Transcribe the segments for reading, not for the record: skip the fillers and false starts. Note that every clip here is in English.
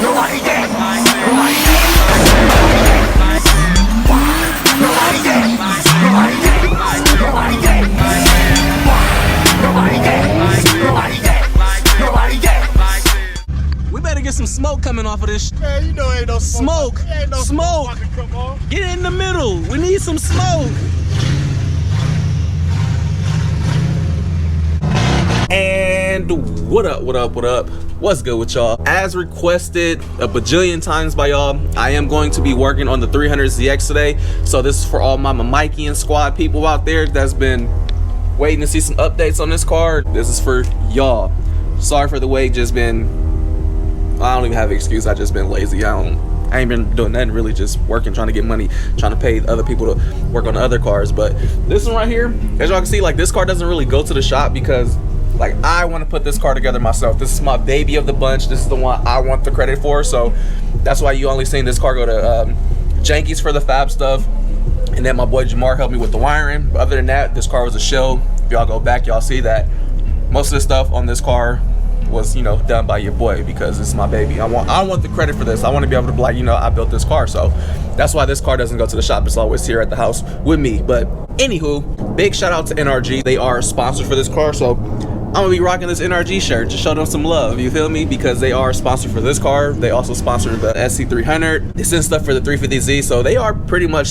Nobody dead. Nobody dead. Nobody dead. Nobody dead. Nobody dead. Nobody dead. Nobody dead. Nobody dead. We better get some smoke coming off of this. Man, you know ain't no Smoke. Ain't no Smoke. Come on. Get in the middle. We need some smoke. And what up, what up, what up? What's good with y'all? As requested a bajillion times by y'all, I am going to be working on the 300ZX today. So this is for all my Mikey and squad people out there that's been waiting to see some updates on this car. This is for y'all. Sorry for the wait, just been, I don't even have an excuse, I just been lazy. I ain't been doing nothing really, just working, trying to get money, trying to pay other people to work on the other cars. But this one right here, as y'all can see, like this car doesn't really go to the shop because like I want to put this car together myself. This is my baby of the bunch. This is the one I want the credit for. So that's why you only seen this car go to Janky's for the fab stuff. And then my boy Jamar helped me with the wiring. But other than that, this car was a show. If y'all go back, y'all see that most of the stuff on this car was, you know, done by your boy because it's my baby. I want the credit for this. I want to be able to be like, you know, I built this car. So that's why this car doesn't go to the shop. It's always here at the house with me. But anywho, big shout out to NRG. They are a sponsor for this car. So I'm gonna be rocking this NRG shirt to show them some love, you feel me? Because they are a sponsor for this car. They also sponsor the SC300. They send stuff for the 350Z. So they are pretty much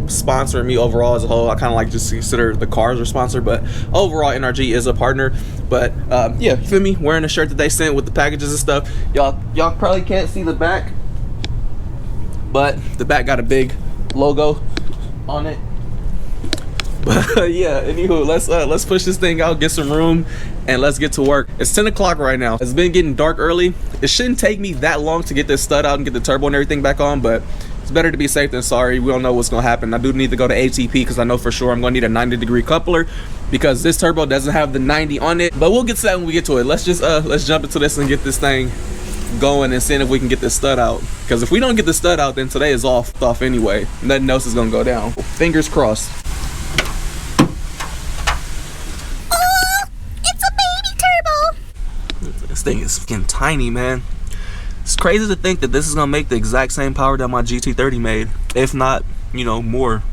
sponsoring me overall as a whole. I kind of like just consider the cars a sponsor, but overall NRG is a partner. But yeah, you feel me? Wearing a shirt that they sent with the packages and stuff. Y'all probably can't see the back, but the back got a big logo on it. But yeah, anywho, let's push this thing out, get some room, and let's get to work. It's 10 o'clock right now. It's been getting dark early. It shouldn't take me that long to get this stud out and get the turbo and everything back on, but it's better to be safe than sorry. We don't know what's gonna happen. I do need to go to ATP because I know for sure I'm gonna need a 90-degree coupler because this turbo doesn't have the 90 on it. But we'll get to that when we get to it. Let's just let's jump into this and get this thing going and seeing if we can get this stud out. Because if we don't get the stud out, then today is off anyway. Nothing else is gonna go down. Fingers crossed. This thing is fucking tiny, man. It's crazy to think that this is gonna make the exact same power that my GT30 made, if not, you know, more.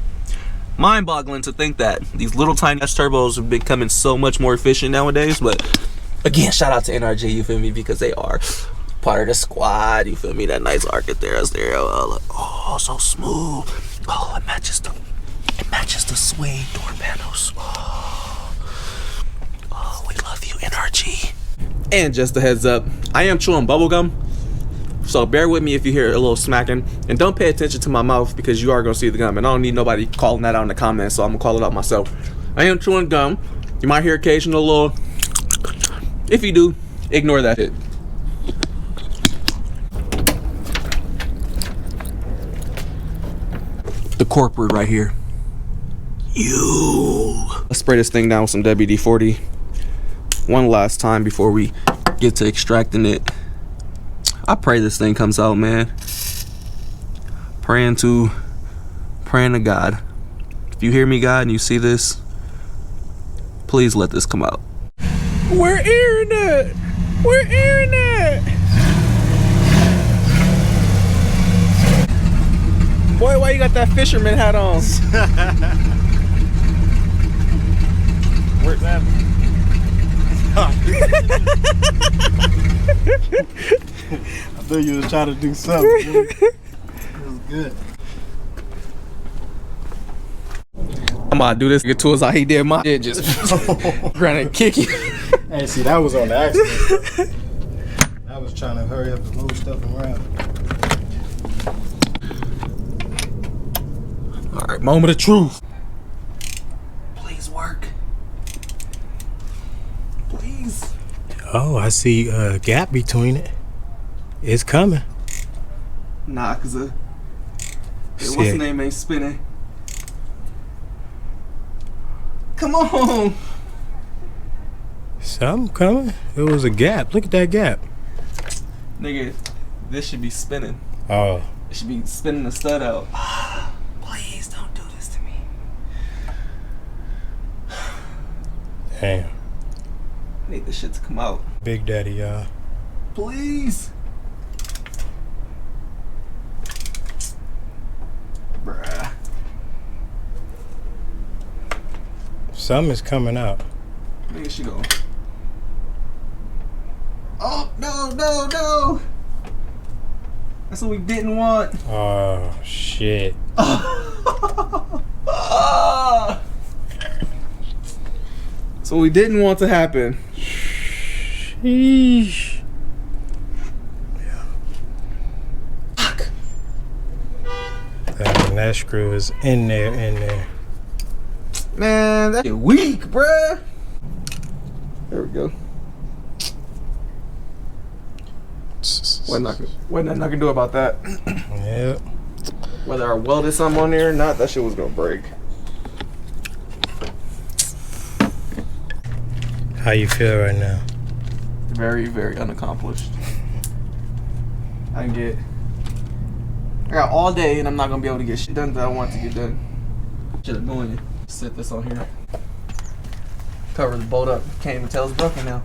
Mind-boggling to think that these little tiny ass turbos are becoming so much more efficient nowadays. But again, shout out to NRG, you feel me, because they are part of the squad. You feel me? That nice arc there, oh, so smooth. Oh, it matches the suede door panels. Oh, we love you, NRG. And just a heads up, I am chewing bubblegum, so bear with me if you hear a little smacking, and don't pay attention to my mouth because you are gonna see the gum, and I don't need nobody calling that out in the comments, so I'm gonna call it out myself. I am chewing gum. You might hear occasional little, if you do, ignore that shit. The corporate right here. Let's spray this thing down with some WD-40 one last time before we get to extracting it. I pray this thing comes out, man. Praying to God. If you hear me, God, and you see this, please let this come out. We're airing it. We're airing it. Boy, why you got that fisherman hat on? Where's that? I thought you was trying to do something. It was good. I'm about to do this to us how he did my shit, just grind and kick you. Hey, see, that was on the accident. I was trying to hurry up and move stuff around. All right, moment of truth. Please work. Please. Oh, I see a gap between it. It's coming. Nah, cause what's the name ain't spinning. Come on. Something coming. It was a gap. Look at that gap. Nigga, this should be spinning. Oh. It should be spinning the stud out. Please don't do this to me. Damn. I need this shit to come out. Big Daddy, y'all. Please. Some is coming out. Where she go? Oh, no, no, no. That's what we didn't want. Oh, shit. So we didn't want to happen. Sheesh. Yeah. Fuck. That screw is in there, Man, that's weak, bruh. There we go. Wasn't nothing I can do about that. Yep. Whether I welded something on there or not, that shit was gonna break. How you feel right now? Very, very unaccomplished. I got all day and I'm not gonna be able to get shit done that I want to get done. Shit annoying. Set this on here. Cover the bolt up. Can't even tell it's broken now.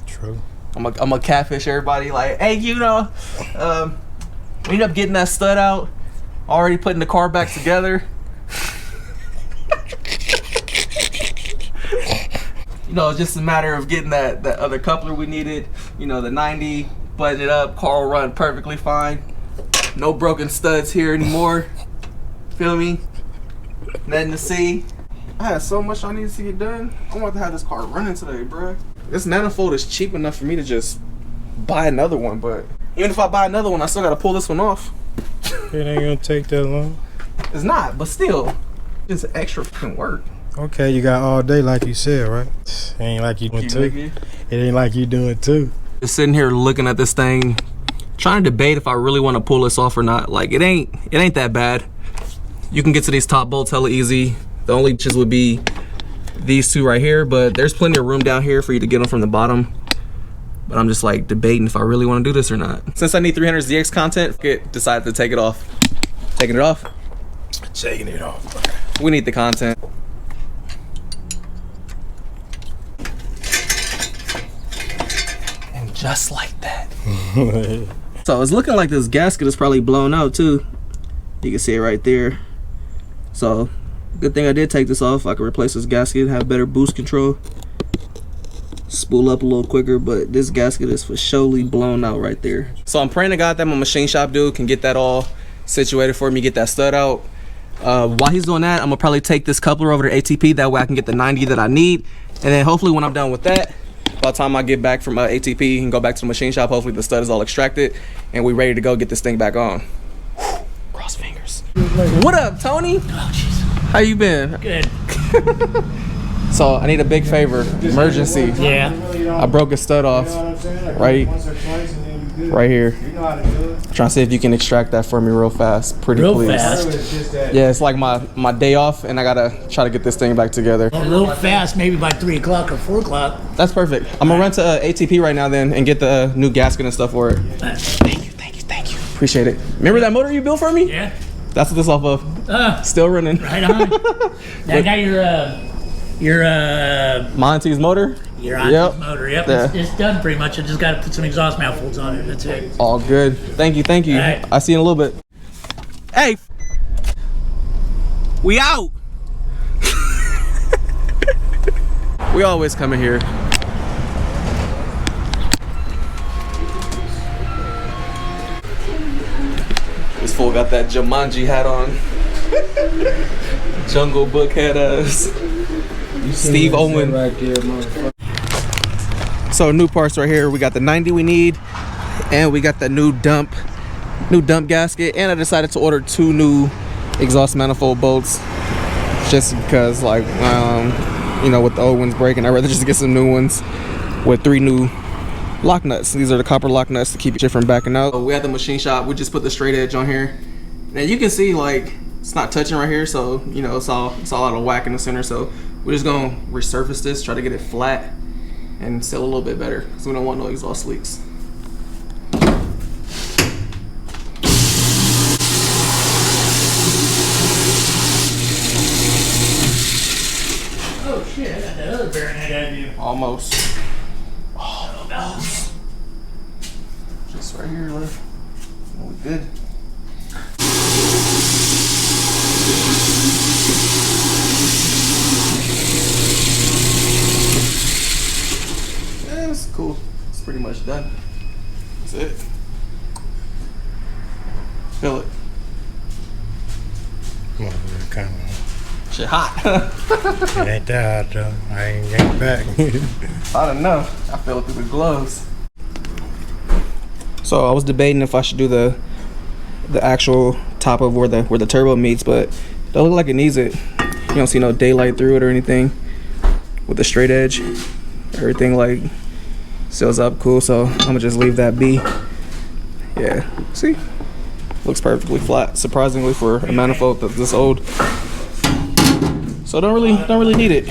True. I'm a catfish everybody like, hey, you know, we end up getting that stud out, already putting the car back together. You know, it's just a matter of getting that other coupler we needed, you know, the 90, button it up, car will run perfectly fine. No broken studs here anymore. Feel me? Nothing to see. I had so much I needed to get done. I want to have this car running today, bruh. This manifold is cheap enough for me to just buy another one, but even if I buy another one, I still gotta pull this one off. It ain't gonna take that long. It's not, but still, it's extra fucking work. Okay, you got all day like you said, right? It ain't like you doing two. It ain't like you doing two. Just sitting here looking at this thing, trying to debate if I really want to pull this off or not. Like it ain't that bad. You can get to these top bolts hella easy. The only issues would be these two right here, but there's plenty of room down here for you to get them from the bottom. But I'm just like debating if I really want to do this or not. Since I need 300ZX content, decided to take it off. Taking it off? Taking it off. We need the content. And just like that. So it's looking like this gasket is probably blown out too. You can see it right there. So good thing I did take this off. I could replace this gasket, have better boost control, spool up a little quicker, but this gasket is for surely blown out right there. So I'm praying to God that my machine shop dude can get that all situated for me, get that stud out. While he's doing that, I'm gonna probably take this coupler over to ATP, that way I can get the 90 that I need, and then hopefully when I'm done with that, by the time I get back from ATP and go back to the machine shop, hopefully the stud is all extracted and we ready to go get this thing back on. Whew, cross fingers. What up, Tony? Oh, jeez. How you been? Good. So I need a big favor, emergency. Yeah. I broke a stud off right here. Trying to see if you can extract that for me real fast, pretty Real please. fast. Yeah, it's like my day off and I gotta try to get this thing back together. A little fast, maybe by 3 o'clock or 4 o'clock. That's perfect. I'm gonna run to ATP right now then and get the new gasket and stuff for it. Thank you, thank you, thank you. Appreciate it. Remember that motor you built for me? Yeah. That's what this off of. Still running. Right on. I got your Monty's motor? your auntie's motor. Yep. Yeah. It's done pretty much. I just got to put some exhaust manifolds on it. That's it. All good. Thank you, thank you. All right. I'll see you in a little bit. Hey, we out. We always come in here. This fool got that Jumanji hat on. Jungle Book head ass. Steve Owen. Right there, motherfucker. So new parts right here. We got the 90 we need, and we got the new dump gasket, and I decided to order 2 new exhaust manifold bolts just because, like, you know, with the old ones breaking, I'd rather just get some new ones with 3 new lock nuts. These are the copper lock nuts to keep shit from backing out. We at the machine shop, we just put the straight edge on here. Now you can see, like, it's not touching right here, so you know it's all out of whack in the center. So we're just gonna resurface this, try to get it flat and seal a little bit better, so we don't want no exhaust leaks. Oh shit! I got that other bearing head out of you. Almost. Almost. Just right here left. Oh, we good. pretty much done. That's it. Feel it. Come on, man, kind of. Shit hot. It ain't that hot though. I ain't getting back. I don't know. I feel it through the gloves. So I was debating if I should do the actual top of where the turbo meets, but it don't look like it needs it. You don't see no daylight through it or anything. With the straight edge, everything like seals up cool. So I'm gonna just leave that be. Yeah. See, looks perfectly flat. Surprisingly for a manifold that's this old. So don't really need it.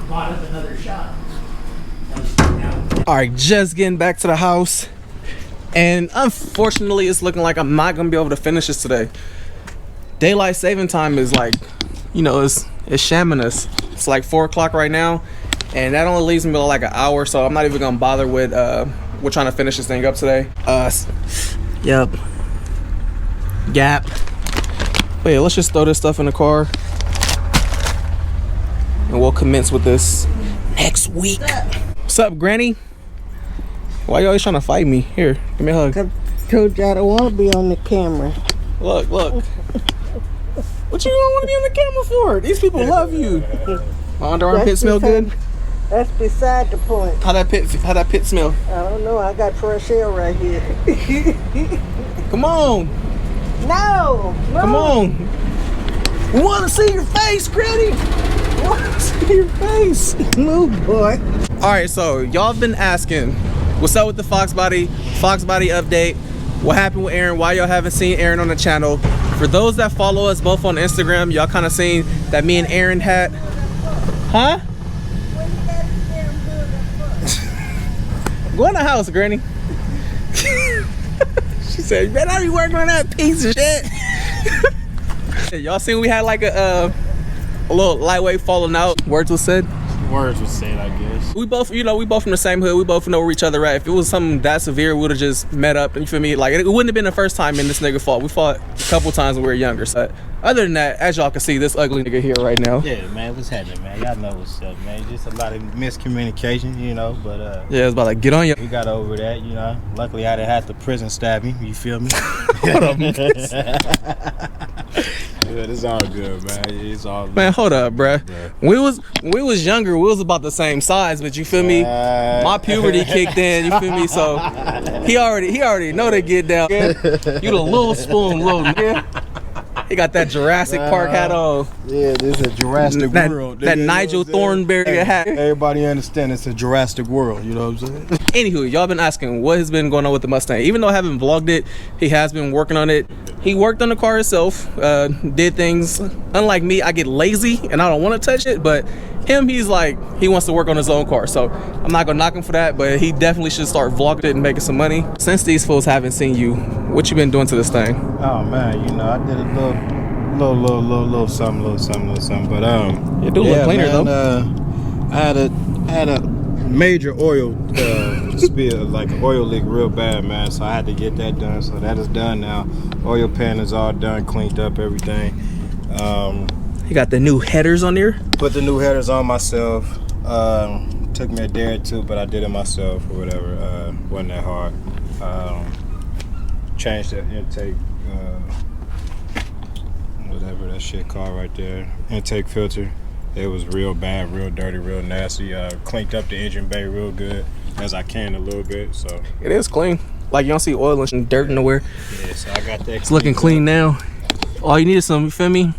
Bought up another shot. All right, just getting back to the house. And unfortunately, it's looking like I'm not gonna be able to finish this today. Daylight saving time is like, you know, it's shamming us. It's like 4 o'clock right now, and that only leaves me with like an hour, so I'm not even gonna bother with we're trying to finish this thing up today. Yep. Gap. But yeah, let's just throw this stuff in the car, and we'll commence with this next week. What's up, Granny? Why you always trying to fight me? Here, give me a hug. I told you I don't want to be on the camera. Look. What you don't want to be on the camera for? These people love you. My under armpit smell good? That's beside the point. How that pit smell? I don't know. I got fresh air right here. Come on. No. Come on. We want to see your face, Granny. We want to see your face. Move, boy. All right, so y'all have been asking, what's up with the Foxbody update? What happened with Aaron? Why y'all haven't seen Aaron on the channel? For those that follow us both on Instagram, y'all kind of seen that me and Aaron had, huh? Go in the house, Granny. She said, "Man, I be working on that piece of shit." Y'all seen we had like a little lightweight falling out. Words was said. Words would say it, I guess. We both, we both from the same hood. We both know where each other at. If it was something that severe, we would have just met up. And you feel me? Like, it wouldn't have been the first time in this nigga fought. We fought a couple times when we were younger. So other than that, as y'all can see, this ugly nigga here right now. Yeah, man, what's happening, man? Y'all know what's up, man. Just a lot of miscommunication, you know, but yeah, it's about like, get on you. we got over that, you know. Luckily, I didn't have to prison stab me. You feel me? Hold up. Yeah, it's all good, man. It's all good. Man, hold up, bruh. When we was younger, we was about the same size, but you feel me? My puberty kicked in, you feel me? So he already know they get down. You the little spoon, little nigga. He got that Jurassic Park hat on. Yeah, this is a Jurassic World. That Nigel Thornberry hat. Everybody understand it's a Jurassic World, you know what I'm saying? Anywho, y'all been asking what has been going on with the Mustang. Even though I haven't vlogged it, he has been working on it. He worked on the car himself, did things. Unlike me, I get lazy and I don't want to touch it, but him, he's like, he wants to work on his own car. So I'm not gonna knock him for that, but he definitely should start vlogging it and making some money. Since these fools haven't seen you, what you been doing to this thing? Oh man, you know, I did a little something, but It do look cleaner though. I had a major oil spill, like an oil leak real bad, man, so I had to get that done. So that is done now. Oil pan is all done, cleaned up everything. You got the new headers on there? Put the new headers on myself. Took me a day or two, but I did it myself or whatever. Wasn't that hard. Changed the intake, whatever that shit called right there. Intake filter. It was real bad, real dirty, real nasty. Cleaned up the engine bay real good as I can a little bit. So It is clean. Like you don't see oil and dirt nowhere. yeah, so I got that. It's looking clean now. All you need is some, you feel me?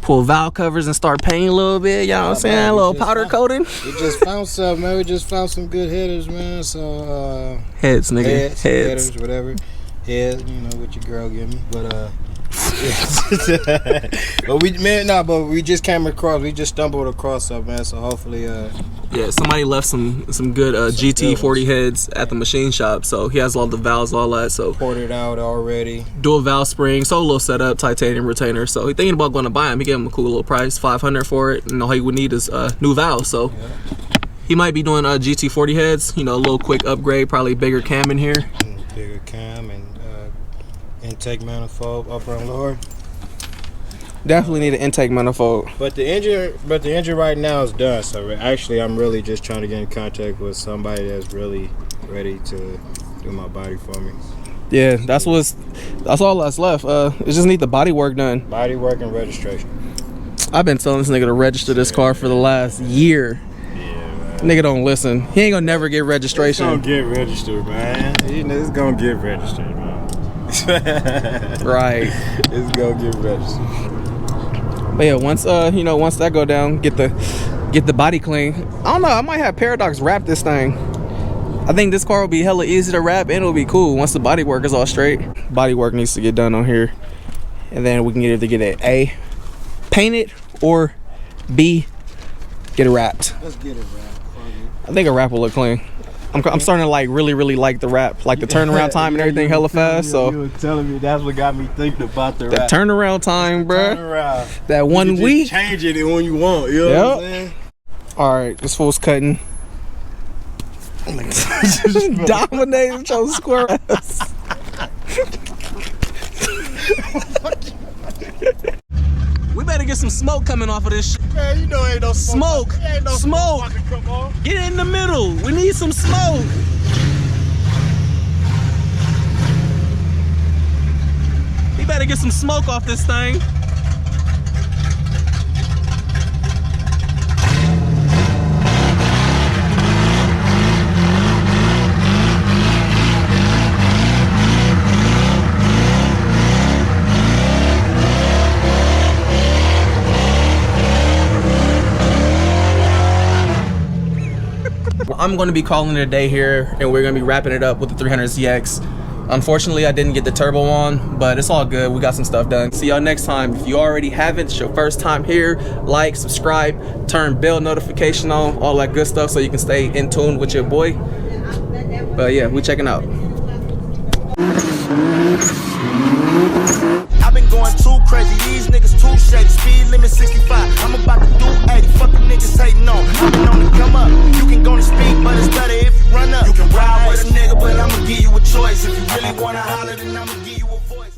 Pull valve covers and start painting a little bit, you know what I'm saying? A little powder coating. We just found some, man. We just found some good headers, man. So Heads, nigga. Heads. headers, whatever. Head, you know what your girl give me, but but we just came across. We just stumbled across something, man. So hopefully, Yeah, somebody left some good GT40 heads at the machine shop, so he has all the valves, all that. So ported out already. dual valve spring, solo setup, titanium retainer. So he thinking about going to buy him. He gave him a cool little price, $500 for it, and all he would need is new valves. So he might be doing GT40 heads. You know, a little quick upgrade, probably bigger cam in here. Bigger cam and intake manifold, upper and lower. Definitely need an intake manifold. But the engine right now is done. So actually, I'm really just trying to get in contact with somebody that's really ready to do my body for me. Yeah, that's all that's left. It just need the body work done. Body work and registration. I've been telling this nigga to register this car for the last year. Nigga don't listen. He ain't gonna never get registration. It's gonna get registered, man. It's gonna get registered, man. Right. It's gonna get registered. But yeah, once you know, once that go down, get the body clean. I don't know. I might have Paradox wrap this thing. I think this car will be hella easy to wrap and it'll be cool once the body work is all straight. Body work needs to get done on here, and then we can either get it A, paint it, or B, get it wrapped. Let's get it wrapped. I think a wrap will look clean. I'm starting to like really like the wrap, like the turnaround time and everything hella fast. So you were telling me that's what got me thinking about the wrap. that turnaround time, bruh. Turnaround. That 1 week. Change it when you want. You know what I'm saying? All right, this fool's cutting. Dominating your square ass. We better get some smoke coming off of this shit. Man, you know ain't no Smoke. Ain't no Smoke. about to come on. Get in the middle. We need some smoke. We better get some smoke off this thing. I'm going to be calling it a day here, and we're going to be wrapping it up with the 300ZX. Unfortunately, I didn't get the turbo on, but it's all good. We got some stuff done. See y'all next time. If you already haven't, it's your first time here, like, subscribe, turn bell notification on, all that good stuff so you can stay in tune with your boy. But yeah, we checking out. I've been going too crazy, these niggas too shady. Speed limit 65, I'm about to do 80. Fuck them niggas hating on, I've been on the come up. You can go to speed, but it's better if you run up. You can ride with a nigga, but I'ma give you a choice. If you really wanna holler, then I'ma give you a voice.